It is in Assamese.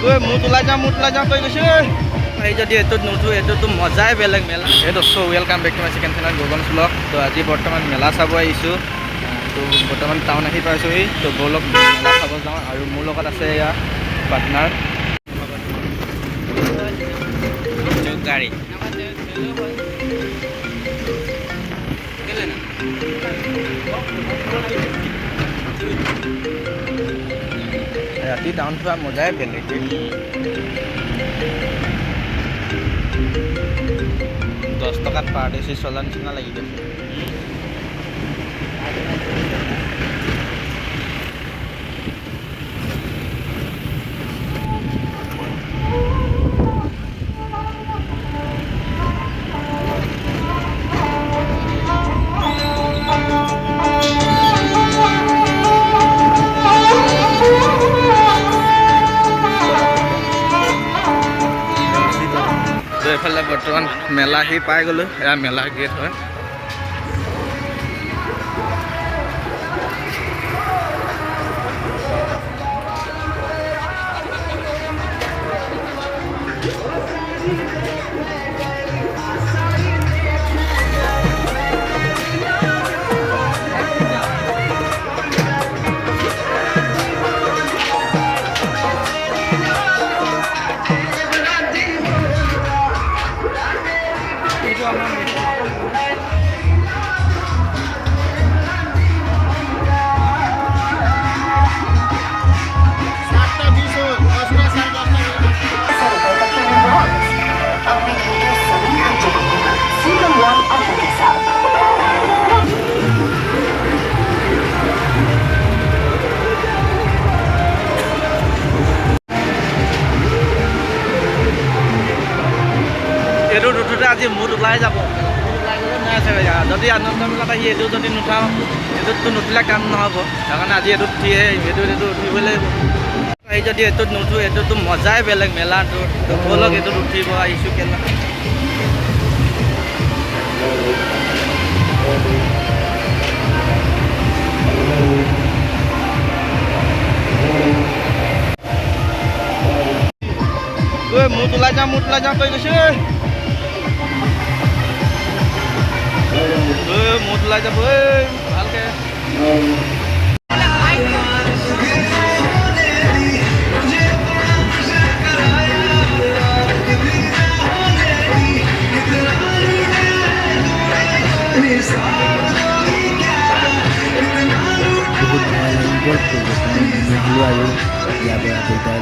ঐ মুঠ ওলাই যাওঁ কৈ গৈছে এই যদি এইটোত নুঠো এইটোতো মজাই বেলেগ মেলা এই দোস্ত welcome back to my second channel Gagan blog. তো আজি বৰ্তমান মেলা চাব আহিছোঁ। তো বৰ্তমান টাউন আহি পাইছোঁহি। তো ব'লক মেলা চাব যাওঁ আৰু মোৰ লগত আছে এয়া পাৰ্টনাৰ গাড়ী ৰাতি টাউন ফুৰা মজাই বেলেগ। 10 টকাত পাৰদেশী চলা নিচিনা লাগি গৈছে। এইফালে বৰ্তমান মেলা আহি পাই গ'লোঁ। এয়া মেলা গেট হয়। এইটোত উঠোঁতে আজি মুঠ ওলাই যাব। ওলাই গ'লে নাই আছে যদি আনন্দ মেলাত আহি এইটো যদি নুঠাওঁ এইটোততো নুঠিলে কাম নহ'ব। সেইকাৰণে আজি এইটোত উঠিহে এইটো উঠিবই লাগিব। এই যদি এইটোত নুঠো এইটোতো মজাই বেলেগ মেলাটো। ব'লক এইটোত উঠিব আহিছোঁ কেলা। ঐ মুঠ ওলাই যাওঁ কৈ গৈছে মুঠ ওলাই যাব ভালকৈ। বহুত ভাল লাগিল আৰু ইয়াৰ পৰা